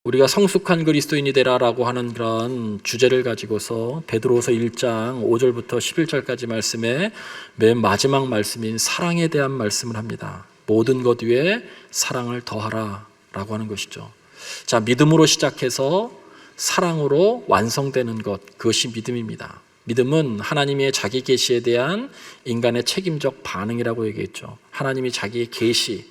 우리가 성숙한 그리스도인이 되라라고 하는 그런 주제를 가지고서 베드로후서 1장 5절부터 11절까지 말씀에 맨 마지막 말씀인 사랑에 대한 말씀을 합니다. 모든 것 위에 사랑을 더하라 라고 하는 것이죠. 자, 믿음으로 시작해서 사랑으로 완성되는 것, 그것이 믿음입니다. 믿음은 하나님의 자기 계시에 대한 인간의 책임적 반응이라고 얘기했죠. 하나님이 자기의 계시,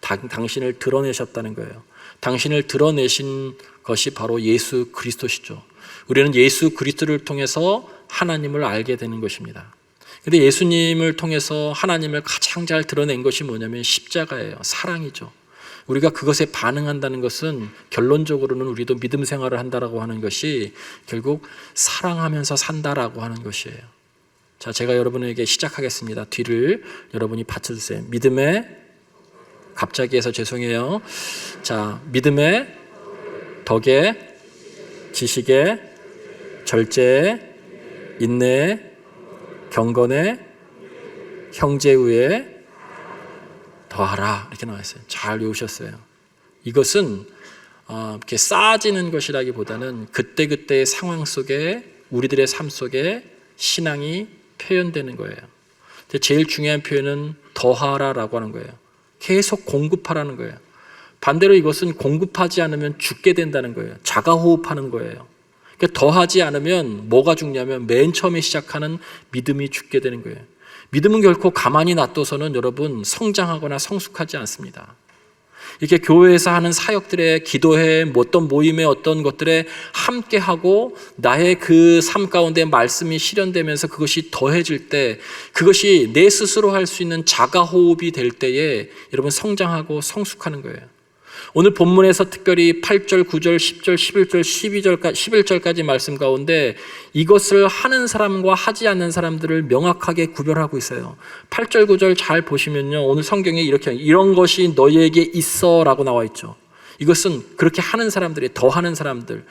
당신을 드러내셨다는 거예요. 당신을 드러내신 것이 바로 예수 그리스도시죠. 우리는 예수 그리스도를 통해서 하나님을 알게 되는 것입니다. 근데 예수님을 통해서 하나님을 가장 잘 드러낸 것이 뭐냐면 십자가예요. 사랑이죠. 우리가 그것에 반응한다는 것은 결론적으로는 우리도 믿음 생활을 한다라고 하는 것이 결국 사랑하면서 산다라고 하는 것이에요. 자, 제가 여러분에게 시작하겠습니다. 뒤를 여러분이 받쳐주세요. 믿음의, 갑자기 해서 죄송해요. 자, 믿음의, 덕의, 지식의, 절제의, 인내의, 경건의, 형제의에 더하라, 이렇게 나와 있어요. 잘 외우셨어요. 이것은 이렇게 쌓아지는 것이라기보다는 그때그때의 상황 속에 우리들의 삶 속에 신앙이 표현되는 거예요. 제일 중요한 표현은 더하라라고 하는 거예요. 계속 공급하라는 거예요. 반대로 이것은 공급하지 않으면 죽게 된다는 거예요. 자가호흡하는 거예요. 그러니까 더하지 않으면 뭐가 죽냐면 맨 처음에 시작하는 믿음이 죽게 되는 거예요. 믿음은 결코 가만히 놔둬서는 여러분 성장하거나 성숙하지 않습니다. 이렇게 교회에서 하는 사역들의 기도회, 어떤 모임의 어떤 것들에 함께하고 나의 그 삶 가운데 말씀이 실현되면서 그것이 더해질 때, 그것이 내 스스로 할 수 있는 자가호흡이 될 때에 여러분 성장하고 성숙하는 거예요. 오늘 본문에서 특별히 8절, 9절, 10절, 11절, 11절까지 말씀 가운데 이것을 하는 사람과 하지 않는 사람들을 명확하게 구별하고 있어요. 8절, 9절 잘 보시면요, 오늘 성경에 이렇게 이런 것이 너희에게 있어 라고 나와 있죠. 이것은 그렇게 하는 사람들이, 더 하는 사람들,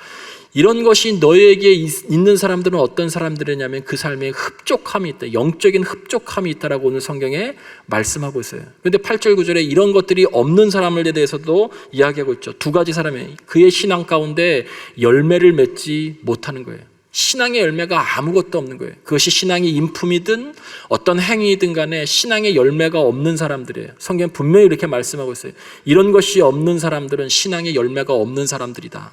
이런 것이 너희에게 있는 사람들은 어떤 사람들이냐면 그 삶에 흡족함이 있다, 영적인 흡족함이 있다라고 오늘 성경에 말씀하고 있어요. 그런데 8절 9절에 이런 것들이 없는 사람에 대해서도 이야기하고 있죠. 두 가지 사람이 그의 신앙 가운데 열매를 맺지 못하는 거예요. 신앙의 열매가 아무것도 없는 거예요. 그것이 신앙의 인품이든 어떤 행위이든 간에 신앙의 열매가 없는 사람들이에요. 성경은 분명히 이렇게 말씀하고 있어요. 이런 것이 없는 사람들은 신앙의 열매가 없는 사람들이다.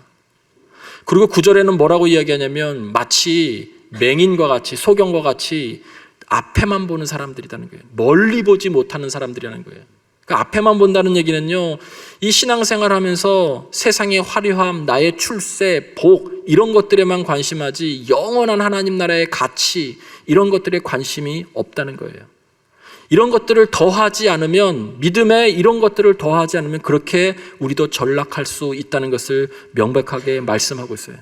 그리고 9절에는 뭐라고 이야기하냐면 마치 맹인과 같이, 소경과 같이 앞에만 보는 사람들이라는 거예요. 멀리 보지 못하는 사람들이라는 거예요. 그러니까 앞에만 본다는 얘기는요, 이 신앙생활 하면서 세상의 화려함, 나의 출세, 복, 이런 것들에만 관심하지 영원한 하나님 나라의 가치, 이런 것들에 관심이 없다는 거예요. 이런 것들을 더하지 않으면, 믿음에 이런 것들을 더하지 않으면 그렇게 우리도 전락할 수 있다는 것을 명백하게 말씀하고 있어요.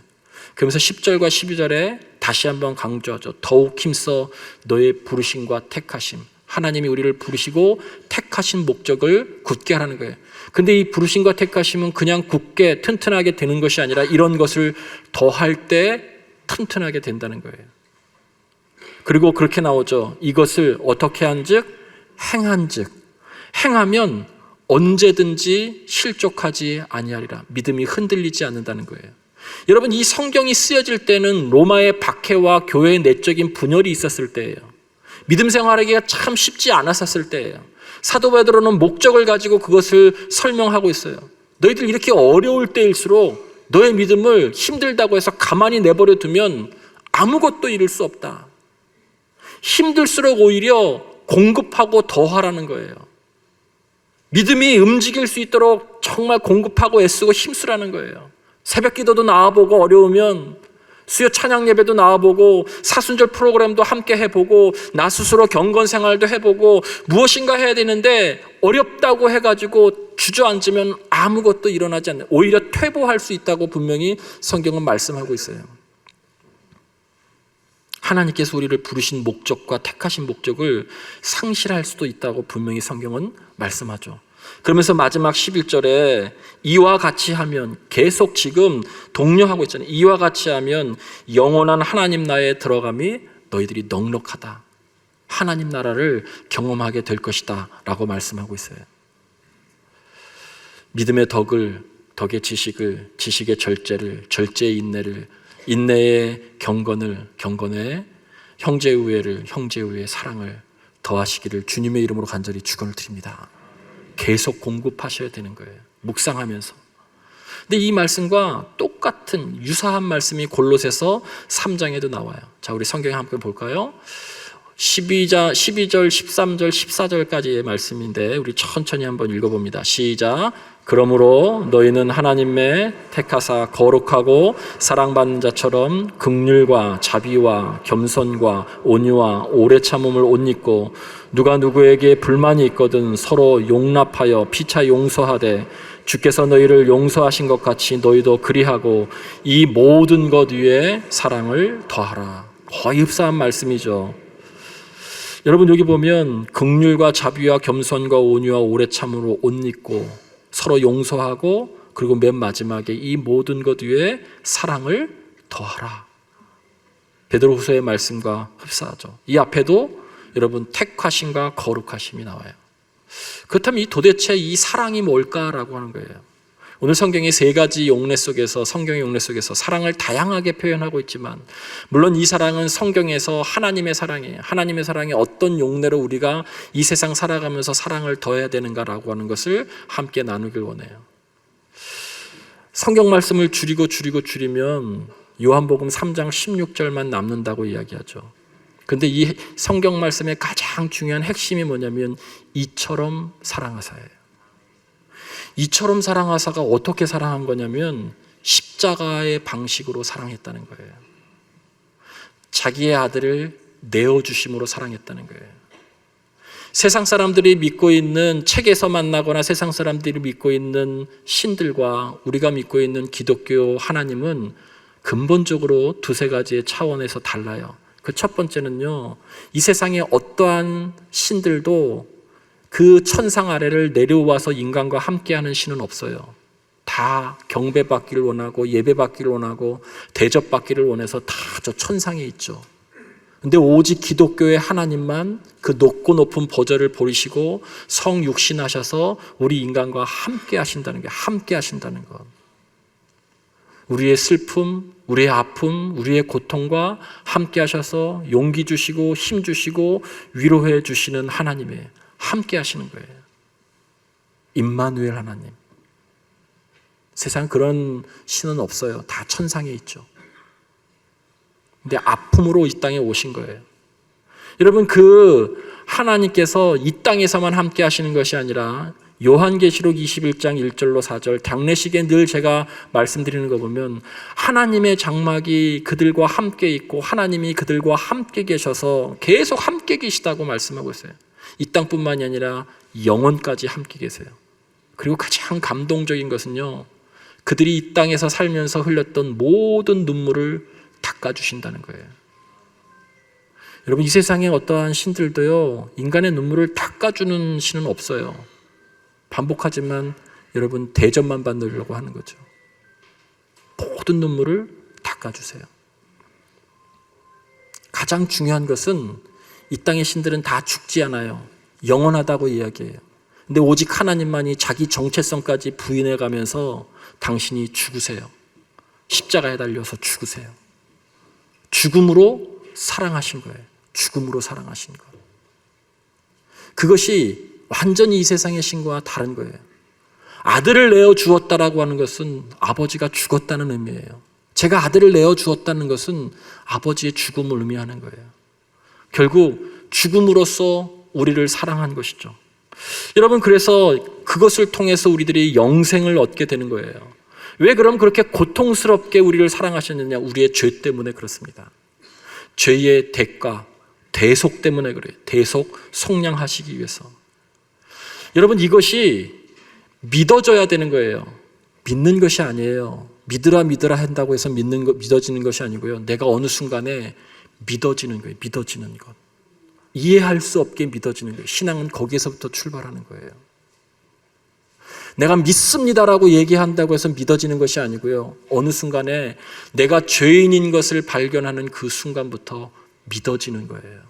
그러면서 10절과 12절에 다시 한번 강조하죠. 더욱 힘써 너의 부르심과 택하심. 하나님이 우리를 부르시고 택하신 목적을 굳게 하라는 거예요. 근데 이 부르심과 택하심은 그냥 굳게 튼튼하게 되는 것이 아니라 이런 것을 더할 때 튼튼하게 된다는 거예요. 그리고 그렇게 나오죠. 이것을 어떻게 한즉 행한즉, 행하면 언제든지 실족하지 아니하리라. 믿음이 흔들리지 않는다는 거예요. 여러분, 이 성경이 쓰여질 때는 로마의 박해와 교회의 내적인 분열이 있었을 때예요. 믿음 생활하기가 참 쉽지 않았었을 때예요. 사도 베드로는 목적을 가지고 그것을 설명하고 있어요. 너희들 이렇게 어려울 때일수록 너의 믿음을 힘들다고 해서 가만히 내버려 두면 아무것도 이룰 수 없다. 힘들수록 오히려 공급하고 더하라는 거예요. 믿음이 움직일 수 있도록 정말 공급하고 애쓰고 힘쓰라는 거예요. 새벽 기도도 나와보고 어려우면 수요 찬양 예배도 나와보고 사순절 프로그램도 함께 해보고 나 스스로 경건 생활도 해보고 무엇인가 해야 되는데 어렵다고 해가지고 주저앉으면 아무것도 일어나지 않는, 오히려 퇴보할 수 있다고 분명히 성경은 말씀하고 있어요. 하나님께서 우리를 부르신 목적과 택하신 목적을 상실할 수도 있다고 분명히 성경은 말씀하죠. 그러면서 마지막 11절에 이와 같이 하면, 계속 지금 독려하고 있잖아요. 이와 같이 하면 영원한 하나님 나라에 들어감이 너희들이 넉넉하다. 하나님 나라를 경험하게 될 것이다 라고 말씀하고 있어요. 믿음의 덕을 덕의 지식을, 지식의 절제를, 절제의 인내를, 인내의 경건에 형제의 우애를, 형제의 우애의 사랑을 더하시기를 주님의 이름으로 간절히 축원을 드립니다. 계속 공급하셔야 되는 거예요. 묵상하면서. 근데 이 말씀과 똑같은 유사한 말씀이 골로새서 3장에도 나와요. 자, 우리 성경에 함께 볼까요? 12절, 13절, 14절까지의 말씀인데 우리 천천히 한번 읽어봅니다. 시작. 그러므로 너희는 하나님의 택하사 거룩하고 사랑받는 자처럼 긍휼과 자비와 겸손과 온유와 오래 참음을 옷 입고 누가 누구에게 불만이 있거든 서로 용납하여 피차 용서하되 주께서 너희를 용서하신 것 같이 너희도 그리하고 이 모든 것 위에 사랑을 더하라. 거의 흡사한 말씀이죠. 여러분, 여기 보면 긍휼과 자비와 겸손과 온유와 오래 참음으로 옷 입고 서로 용서하고 그리고 맨 마지막에 이 모든 것 위에 사랑을 더하라. 베드로후서의 말씀과 흡사하죠. 이 앞에도 여러분 택하심과 거룩하심이 나와요. 그렇다면 이 도대체 이 사랑이 뭘까라고 하는 거예요. 오늘 성경의 세 가지 용례 속에서, 성경의 용례 속에서 사랑을 다양하게 표현하고 있지만 물론 이 사랑은 성경에서 하나님의 사랑이에요. 하나님의 사랑이 어떤 용례로 우리가 이 세상 살아가면서 사랑을 더해야 되는가라고 하는 것을 함께 나누길 원해요. 성경 말씀을 줄이면 요한복음 3장 16절만 남는다고 이야기하죠. 그런데 이 성경 말씀의 가장 중요한 핵심이 뭐냐면 이처럼 사랑하사예요. 이처럼 사랑하사가 어떻게 사랑한 거냐면 십자가의 방식으로 사랑했다는 거예요. 자기의 아들을 내어주심으로 사랑했다는 거예요. 세상 사람들이 믿고 있는, 책에서 만나거나 세상 사람들이 믿고 있는 신들과 우리가 믿고 있는 기독교 하나님은 근본적으로 두세 가지의 차원에서 달라요. 그 첫 번째는요, 이 세상의 어떠한 신들도 그 천상 아래를 내려와서 인간과 함께하는 신은 없어요. 다 경배받기를 원하고 예배받기를 원하고 대접받기를 원해서 다 저 천상에 있죠. 근데 오직 기독교의 하나님만 그 높고 높은 보좌를 버리시고 성육신하셔서 우리 인간과 함께 하신다는 게, 함께 하신다는 것. 우리의 슬픔, 우리의 아픔, 우리의 고통과 함께 하셔서 용기 주시고 힘 주시고 위로해 주시는 하나님의 함께 하시는 거예요. 임마누엘 하나님. 세상 그런 신은 없어요. 다 천상에 있죠. 근데 아픔으로 이 땅에 오신 거예요. 여러분, 그 하나님께서 이 땅에서만 함께 하시는 것이 아니라 요한계시록 21장 1절로 4절 장례식에 늘 제가 말씀드리는 거 보면 하나님의 장막이 그들과 함께 있고 하나님이 그들과 함께 계셔서 계속 함께 계시다고 말씀하고 있어요. 이 땅뿐만이 아니라 영원까지 함께 계세요. 그리고 가장 감동적인 것은요, 그들이 이 땅에서 살면서 흘렸던 모든 눈물을 닦아주신다는 거예요. 여러분, 이 세상에 어떠한 신들도요, 인간의 눈물을 닦아주는 신은 없어요. 반복하지만 여러분, 대접만 받으려고 하는 거죠. 모든 눈물을 닦아주세요. 가장 중요한 것은 이 땅의 신들은 다 죽지 않아요. 영원하다고 이야기해요. 근데 오직 하나님만이 자기 정체성까지 부인해 가면서 당신이 죽으세요. 십자가에 달려서 죽으세요. 죽음으로 사랑하신 거예요. 죽음으로 사랑하신 것. 그것이 완전히 이 세상의 신과 다른 거예요. 아들을 내어 주었다라고 하는 것은 아버지가 죽었다는 의미예요. 제가 아들을 내어 주었다는 것은 아버지의 죽음을 의미하는 거예요. 결국 죽음으로써 우리를 사랑한 것이죠. 여러분, 그래서 그것을 통해서 우리들이 영생을 얻게 되는 거예요. 왜 그럼 그렇게 고통스럽게 우리를 사랑하셨느냐? 우리의 죄 때문에 그렇습니다. 죄의 대가, 대속 때문에 그래요. 대속, 속량하시기 위해서. 여러분, 이것이 믿어져야 되는 거예요. 믿는 것이 아니에요. 믿으라 한다고 해서 믿어지는 것이 아니고요. 내가 어느 순간에 믿어지는 거예요. 믿어지는 것. 이해할 수 없게 믿어지는 거예요. 신앙은 거기에서부터 출발하는 거예요. 내가 믿습니다라고 얘기한다고 해서 믿어지는 것이 아니고요. 어느 순간에 내가 죄인인 것을 발견하는 그 순간부터 믿어지는 거예요.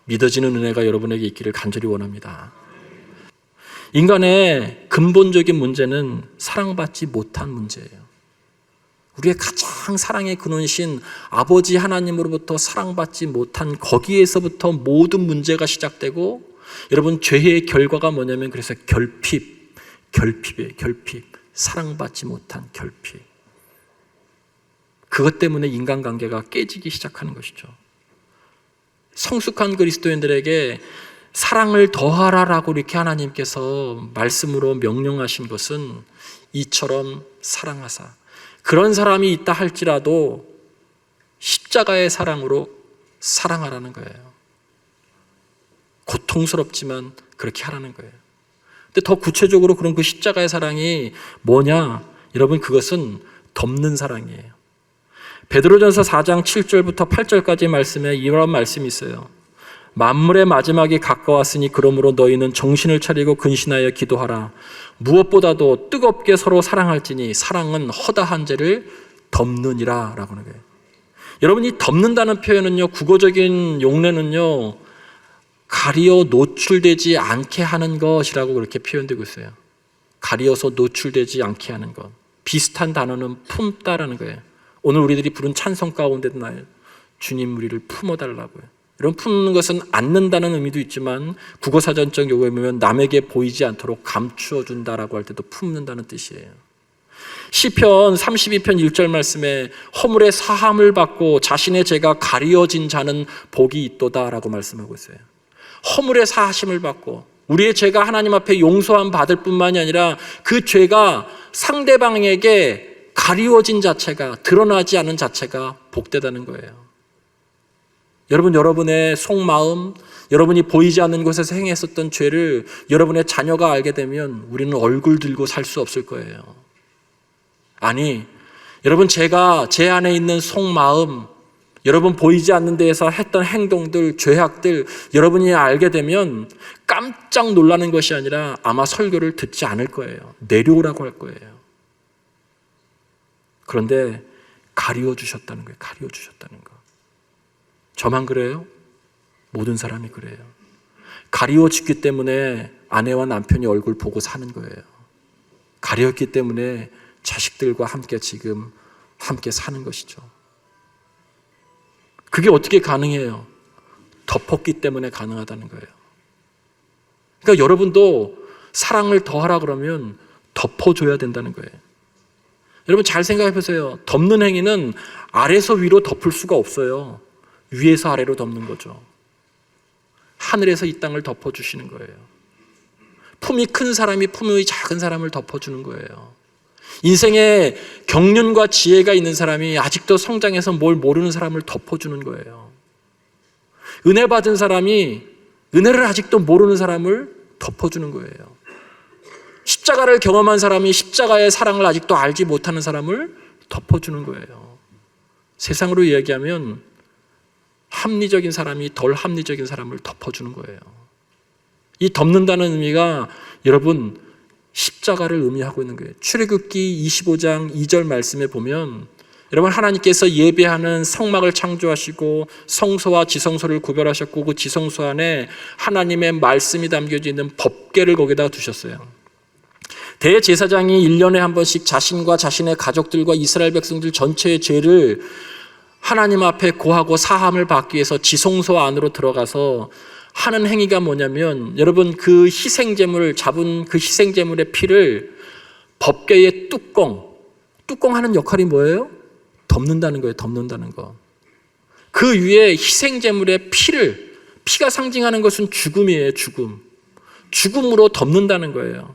믿어지는 은혜가 여러분에게 있기를 간절히 원합니다. 인간의 근본적인 문제는 사랑받지 못한 문제예요. 우리의 가장 사랑의 근원이신 아버지 하나님으로부터 사랑받지 못한 거기에서부터 모든 문제가 시작되고, 여러분 죄의 결과가 뭐냐면 그래서 결핍이에요. 결핍. 사랑받지 못한 결핍. 그것 때문에 인간관계가 깨지기 시작하는 것이죠. 성숙한 그리스도인들에게 사랑을 더하라라고 이렇게 하나님께서 말씀으로 명령하신 것은 이처럼 사랑하사, 그런 사람이 있다 할지라도 십자가의 사랑으로 사랑하라는 거예요. 고통스럽지만 그렇게 하라는 거예요. 근데 더 구체적으로 그런 그 십자가의 사랑이 뭐냐? 여러분, 그것은 덮는 사랑이에요. 베드로전서 4장 7절부터 8절까지 말씀에 이런 말씀이 있어요. 만물의 마지막이 가까웠으니 그러므로 너희는 정신을 차리고 근신하여 기도하라. 무엇보다도 뜨겁게 서로 사랑할지니 사랑은 허다한 죄를 덮느니라 라고 하는 거예요. 여러분, 이 덮는다는 표현은요, 국어적인 용례는요, 가리어 노출되지 않게 하는 것이라고 그렇게 표현되고 있어요. 가리어서 노출되지 않게 하는 것. 비슷한 단어는 품다라는 거예요. 오늘 우리들이 부른 찬송 가운데도 나요. 주님 우리를 품어달라고요. 이런 품는 것은 안는다는 의미도 있지만 국어사전적 용어에 보면 남에게 보이지 않도록 감추어 준다라고 할 때도 품는다는 뜻이에요. 시편 32편 1절 말씀에 허물의 사함을 받고 자신의 죄가 가리어진 자는 복이 있도다라고 말씀하고 있어요. 허물의 사하심을 받고 우리의 죄가 하나님 앞에 용서함 받을 뿐만이 아니라 그 죄가 상대방에게 가리워진 자체가, 드러나지 않은 자체가 복되다는 거예요. 여러분, 여러분의 속마음, 여러분이 보이지 않는 곳에서 행했었던 죄를 여러분의 자녀가 알게 되면 우리는 얼굴 들고 살 수 없을 거예요. 아니, 여러분, 제가 제 안에 있는 속마음, 여러분 보이지 않는 데에서 했던 행동들, 죄악들 여러분이 알게 되면 깜짝 놀라는 것이 아니라 아마 설교를 듣지 않을 거예요. 내려오라고 할 거예요. 그런데 가리워 주셨다는 거예요. 가리워 주셨다는 거. 저만 그래요? 모든 사람이 그래요. 가리워 주기 때문에 아내와 남편이 얼굴 보고 사는 거예요. 가렸기 때문에 자식들과 함께 지금 함께 사는 것이죠. 그게 어떻게 가능해요? 덮었기 때문에 가능하다는 거예요. 그러니까 여러분도 사랑을 더하라 그러면 덮어줘야 된다는 거예요. 여러분 잘 생각해 보세요. 덮는 행위는 아래에서 위로 덮을 수가 없어요. 위에서 아래로 덮는 거죠. 하늘에서 이 땅을 덮어주시는 거예요. 품이 큰 사람이 품이 작은 사람을 덮어주는 거예요. 인생에 경륜과 지혜가 있는 사람이 아직도 성장해서 뭘 모르는 사람을 덮어주는 거예요. 은혜 받은 사람이 은혜를 아직도 모르는 사람을 덮어주는 거예요. 십자가를 경험한 사람이 십자가의 사랑을 아직도 알지 못하는 사람을 덮어주는 거예요. 세상으로 이야기하면 합리적인 사람이 덜 합리적인 사람을 덮어주는 거예요. 이 덮는다는 의미가 여러분 십자가를 의미하고 있는 거예요. 출애굽기 25장 2절 말씀에 보면 여러분 하나님께서 예배하는 성막을 창조하시고 성소와 지성소를 구별하셨고 그 지성소 안에 하나님의 말씀이 담겨져 있는 법궤를 거기다가 두셨어요. 대제사장이 1년에 한 번씩 자신과 자신의 가족들과 이스라엘 백성들 전체의 죄를 하나님 앞에 고하고 사함을 받기 위해서 지성소 안으로 들어가서 하는 행위가 뭐냐면 여러분 그 희생제물을 잡은 그 희생제물의 피를 법궤의 뚜껑 하는 역할이 뭐예요? 덮는다는 거예요. 덮는다는 거. 그 위에 희생제물의 피가 상징하는 것은 죽음이에요. 죽음으로 덮는다는 거예요.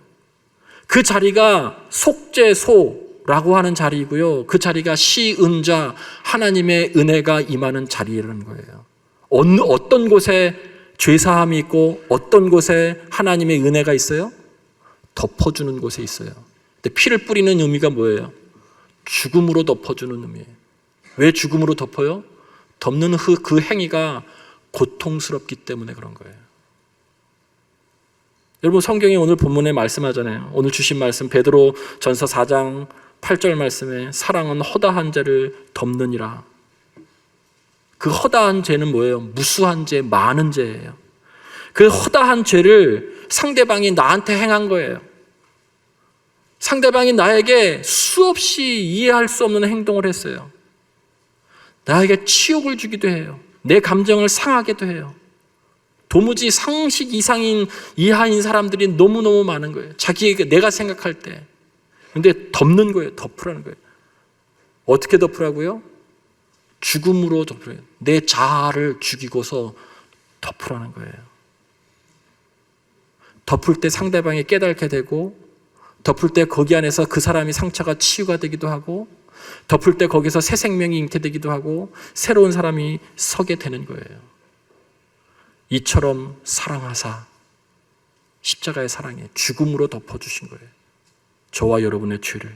그 자리가 속죄소라고 하는 자리이고요. 그 자리가 시은자 하나님의 은혜가 임하는 자리라는 거예요. 어떤 곳에 죄사함이 있고 어떤 곳에 하나님의 은혜가 있어요? 덮어주는 곳에 있어요. 근데 피를 뿌리는 의미가 뭐예요? 죽음으로 덮어주는 의미예요. 왜 죽음으로 덮어요? 덮는 그 행위가 고통스럽기 때문에 그런 거예요. 여러분 성경이 오늘 본문에 말씀하잖아요. 오늘 주신 말씀 베드로 전서 4장 8절 말씀에 사랑은 허다한 죄를 덮느니라. 그 허다한 죄는 뭐예요? 무수한 죄, 많은 죄예요. 그 허다한 죄를 상대방이 나한테 행한 거예요. 상대방이 나에게 수없이 이해할 수 없는 행동을 했어요. 나에게 치욕을 주기도 해요. 내 감정을 상하게도 해요. 도무지 상식 이하인 사람들이 너무너무 많은 거예요. 자기에게 내가 생각할 때. 근데 덮는 거예요. 덮으라는 거예요. 어떻게 덮으라고요? 죽음으로 덮으라요. 내 자아를 죽이고서 덮으라는 거예요. 덮을 때 상대방이 깨닫게 되고, 덮을 때 거기 안에서 그 사람이 상처가 치유가 되기도 하고, 덮을 때 거기서 새 생명이 잉태되기도 하고, 새로운 사람이 서게 되는 거예요. 이처럼 사랑하사 십자가의 사랑에 죽음으로 덮어주신 거예요. 저와 여러분의 죄를.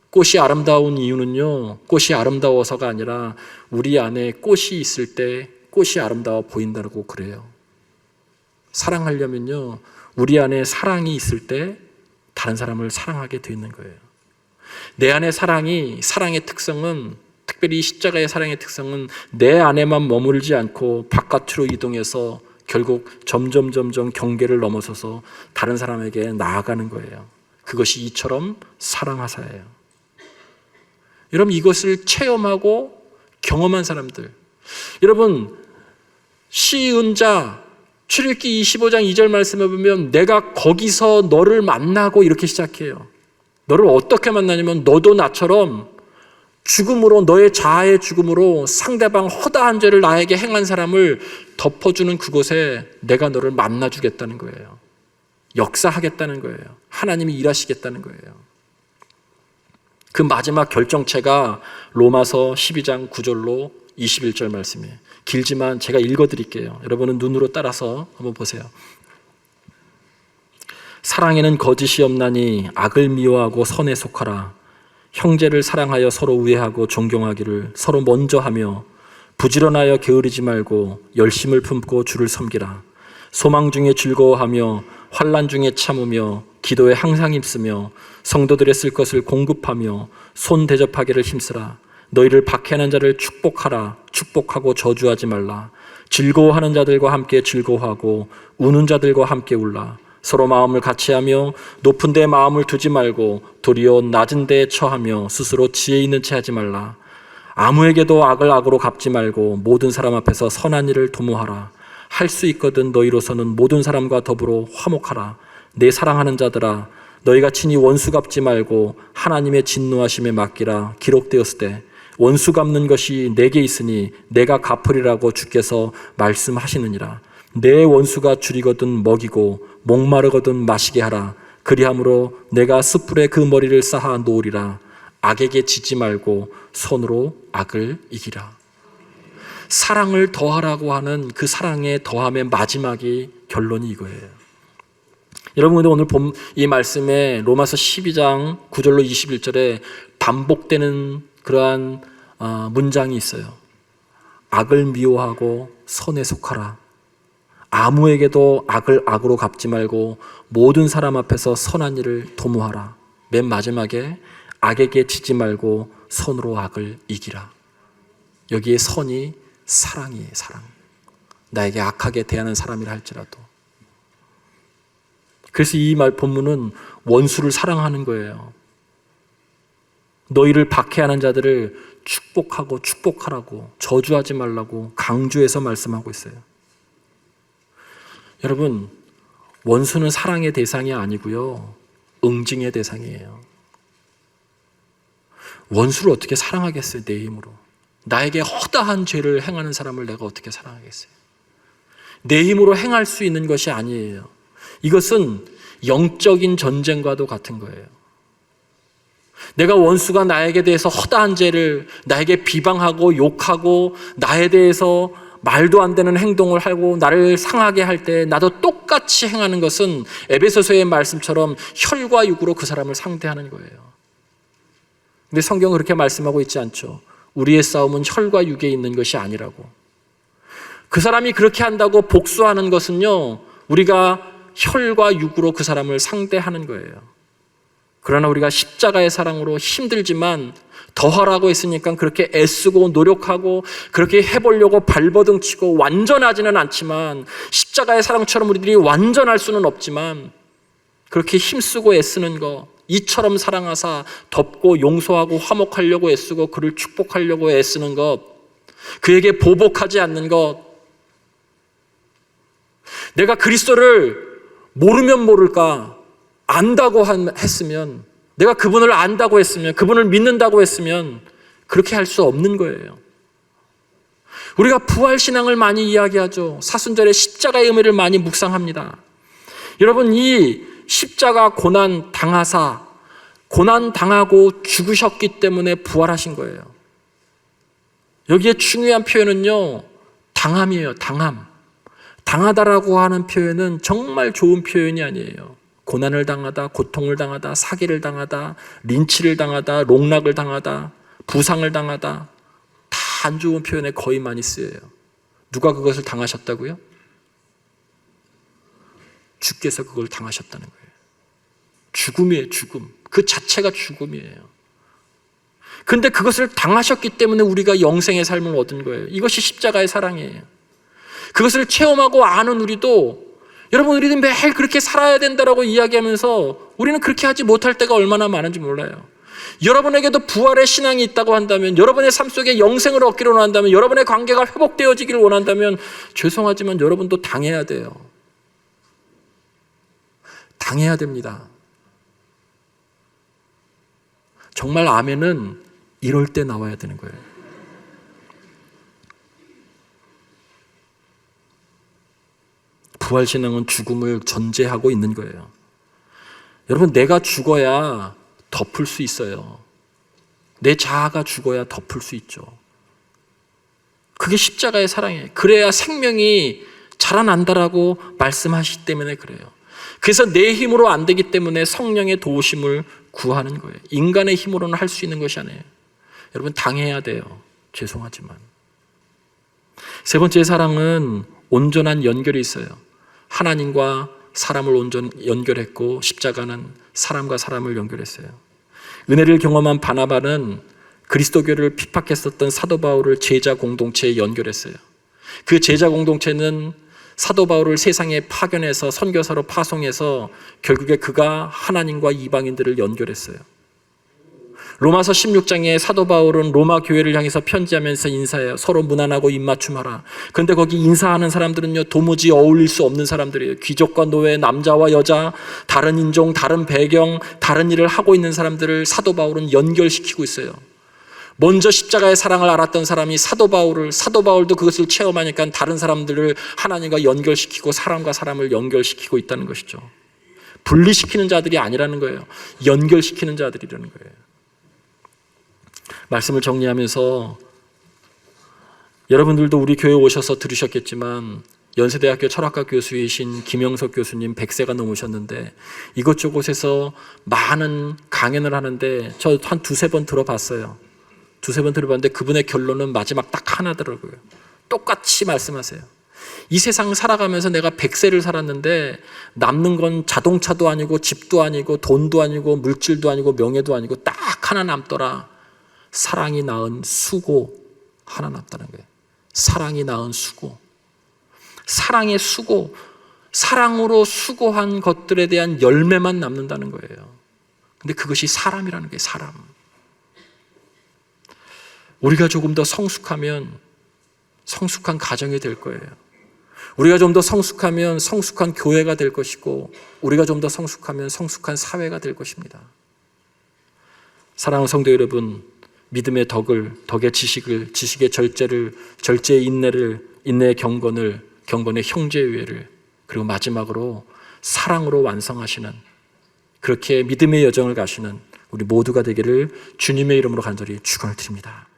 꽃이 아름다운 이유는요, 꽃이 아름다워서가 아니라 우리 안에 꽃이 있을 때 꽃이 아름다워 보인다고 그래요. 사랑하려면요, 우리 안에 사랑이 있을 때 다른 사람을 사랑하게 돼 있는 거예요. 내 안에 사랑의 특성은, 특별히 십자가의 사랑의 특성은 내 안에만 머물지 않고 바깥으로 이동해서 결국 점점 경계를 넘어서서 다른 사람에게 나아가는 거예요. 그것이 이처럼 사랑하사예요. 여러분, 이것을 체험하고 경험한 사람들, 여러분, 시은자 출애굽기 25장 2절 말씀에 보면 내가 거기서 너를 만나고 이렇게 시작해요. 너를 어떻게 만나냐면 너도 나처럼 죽음으로, 너의 자아의 죽음으로 상대방 허다한 죄를 나에게 행한 사람을 덮어주는 그곳에 내가 너를 만나주겠다는 거예요. 역사하겠다는 거예요. 하나님이 일하시겠다는 거예요. 그 마지막 결정체가 로마서 12장 9절로 21절 말씀이에요. 길지만 제가 읽어드릴게요. 여러분은 눈으로 따라서 한번 보세요. 사랑에는 거짓이 없나니 악을 미워하고 선에 속하라. 형제를 사랑하여 서로 우애하고 존경하기를 서로 먼저 하며 부지런하여 게으르지 말고 열심을 품고 주를 섬기라. 소망 중에 즐거워하며 환난 중에 참으며 기도에 항상 힘쓰며 성도들의 쓸 것을 공급하며 손 대접하기를 힘쓰라. 너희를 박해하는 자를 축복하라. 축복하고 저주하지 말라. 즐거워하는 자들과 함께 즐거워하고 우는 자들과 함께 울라. 서로 마음을 같이하며 높은 데에 마음을 두지 말고 도리어 낮은 데에 처하며 스스로 지혜 있는 채 하지 말라. 아무에게도 악을 악으로 갚지 말고 모든 사람 앞에서 선한 일을 도모하라. 할 수 있거든 너희로서는 모든 사람과 더불어 화목하라. 내 사랑하는 자들아, 너희가 친히 원수 갚지 말고 하나님의 진노하심에 맡기라. 기록되었을 때 원수 갚는 것이 내게 있으니 내가 갚으리라고 주께서 말씀하시느니라. 내 원수가 줄이거든 먹이고 목마르거든 마시게 하라. 그리함으로 내가 숯불에 그 머리를 쌓아 놓으리라. 악에게 지지 말고 손으로 악을 이기라. 사랑을 더하라고 하는 그 사랑의 더함의 마지막이 결론이 이거예요. 여러분, 근데 오늘 본 이 말씀에 로마서 12장 9절로 21절에 반복되는 그러한 문장이 있어요. 악을 미워하고 선에 속하라. 아무에게도 악을 악으로 갚지 말고 모든 사람 앞에서 선한 일을 도모하라. 맨 마지막에 악에게 지지 말고 선으로 악을 이기라. 여기에 선이 사랑이에요. 사랑. 나에게 악하게 대하는 사람이라 할지라도. 그래서 이 본문은 원수를 사랑하는 거예요. 너희를 박해하는 자들을 축복하고 축복하라고, 저주하지 말라고 강조해서 말씀하고 있어요. 여러분, 원수는 사랑의 대상이 아니고요, 응징의 대상이에요. 원수를 어떻게 사랑하겠어요? 내 힘으로. 나에게 허다한 죄를 행하는 사람을 내가 어떻게 사랑하겠어요? 내 힘으로 행할 수 있는 것이 아니에요. 이것은 영적인 전쟁과도 같은 거예요. 내가 원수가 나에게 대해서 허다한 죄를 나에게 비방하고 욕하고 나에 대해서 말도 안 되는 행동을 하고 나를 상하게 할 때 나도 똑같이 행하는 것은 에베소서의 말씀처럼 혈과 육으로 그 사람을 상대하는 거예요. 근데 성경은 그렇게 말씀하고 있지 않죠. 우리의 싸움은 혈과 육에 있는 것이 아니라고. 그 사람이 그렇게 한다고 복수하는 것은요, 우리가 혈과 육으로 그 사람을 상대하는 거예요. 그러나 우리가 십자가의 사랑으로 힘들지만 더하라고 했으니까 그렇게 애쓰고 노력하고 그렇게 해보려고 발버둥 치고 완전하지는 않지만, 십자가의 사랑처럼 우리들이 완전할 수는 없지만 그렇게 힘쓰고 애쓰는 것, 이처럼 사랑하사 덮고 용서하고 화목하려고 애쓰고 그를 축복하려고 애쓰는 것, 그에게 보복하지 않는 것. 내가 그리스도를 모르면 모를까, 안다고 했으면, 내가 그분을 안다고 했으면, 그분을 믿는다고 했으면 그렇게 할 수 없는 거예요. 우리가 부활신앙을 많이 이야기하죠. 사순절에 십자가의 의미를 많이 묵상합니다. 여러분, 이 십자가 고난 당하사, 고난 당하고 죽으셨기 때문에 부활하신 거예요. 여기에 중요한 표현은요, 당함이에요. 당함. 당하다라고 하는 표현은 정말 좋은 표현이 아니에요. 고난을 당하다, 고통을 당하다, 사기를 당하다, 린치를 당하다, 롱락을 당하다, 부상을 당하다, 다 안 좋은 표현에 거의 많이 쓰여요. 누가 그것을 당하셨다고요? 주께서 그걸 당하셨다는 거예요. 죽음이에요, 죽음. 그 자체가 죽음이에요. 근데 그것을 당하셨기 때문에 우리가 영생의 삶을 얻은 거예요. 이것이 십자가의 사랑이에요. 그것을 체험하고 아는 우리도, 여러분, 우리는 매일 그렇게 살아야 된다라고 이야기하면서 우리는 그렇게 하지 못할 때가 얼마나 많은지 몰라요. 여러분에게도 부활의 신앙이 있다고 한다면, 여러분의 삶 속에 영생을 얻기를 원한다면, 여러분의 관계가 회복되어지기를 원한다면, 죄송하지만 여러분도 당해야 돼요. 당해야 됩니다. 정말 아멘은 이럴 때 나와야 되는 거예요. 부활신앙은 죽음을 전제하고 있는 거예요. 여러분, 내가 죽어야 덮을 수 있어요. 내 자아가 죽어야 덮을 수 있죠. 그게 십자가의 사랑이에요. 그래야 생명이 자라난다라고 말씀하시기 때문에 그래요. 그래서 내 힘으로 안 되기 때문에 성령의 도우심을 구하는 거예요. 인간의 힘으로는 할 수 있는 것이 아니에요. 여러분, 당해야 돼요. 죄송하지만. 세 번째 사랑은 온전한 연결이 있어요. 하나님과 사람을 연결했고, 십자가는 사람과 사람을 연결했어요. 은혜를 경험한 바나바는 그리스도교를 핍박했었던 사도 바울을 제자 공동체에 연결했어요. 그 제자 공동체는 사도 바울을 세상에 파견해서 선교사로 파송해서 결국에 그가 하나님과 이방인들을 연결했어요. 로마서 16장에 사도 바울은 로마 교회를 향해서 편지하면서 인사해요. 서로 무난하고 입맞춤하라. 그런데 거기 인사하는 사람들은요, 도무지 어울릴 수 없는 사람들이에요. 귀족과 노예, 남자와 여자, 다른 인종, 다른 배경, 다른 일을 하고 있는 사람들을 사도 바울은 연결시키고 있어요. 먼저 십자가의 사랑을 알았던 사람이 사도 바울도 그것을 체험하니까 다른 사람들을 하나님과 연결시키고 사람과 사람을 연결시키고 있다는 것이죠. 분리시키는 자들이 아니라는 거예요. 연결시키는 자들이라는 거예요. 말씀을 정리하면서, 여러분들도 우리 교회에 오셔서 들으셨겠지만 연세대학교 철학과 교수이신 김영석 교수님 100세가 넘으셨는데 이곳저곳에서 많은 강연을 하는데 저 한 두세 번 들어봤어요. 두세 번 들어봤는데 그분의 결론은 마지막 딱 하나더라고요. 똑같이 말씀하세요. 이 세상 살아가면서 내가 100세를 살았는데 남는 건 자동차도 아니고 집도 아니고 돈도 아니고 물질도 아니고 명예도 아니고 딱 하나 남더라. 사랑이 낳은 수고 하나 남다는 거예요. 사랑이 낳은 수고. 사랑의 수고. 사랑으로 수고한 것들에 대한 열매만 남는다는 거예요. 근데 그것이 사람이라는 거예요. 사람. 우리가 조금 더 성숙하면 성숙한 가정이 될 거예요. 우리가 좀 더 성숙하면 성숙한 교회가 될 것이고, 우리가 좀 더 성숙하면 성숙한 사회가 될 것입니다. 사랑하는 성도 여러분, 믿음의 덕의 지식을, 지식의 절제의 인내의 경건의 형제의회를, 그리고 마지막으로 사랑으로 완성하시는, 그렇게 믿음의 여정을 가시는 우리 모두가 되기를 주님의 이름으로 간절히 축원을 드립니다.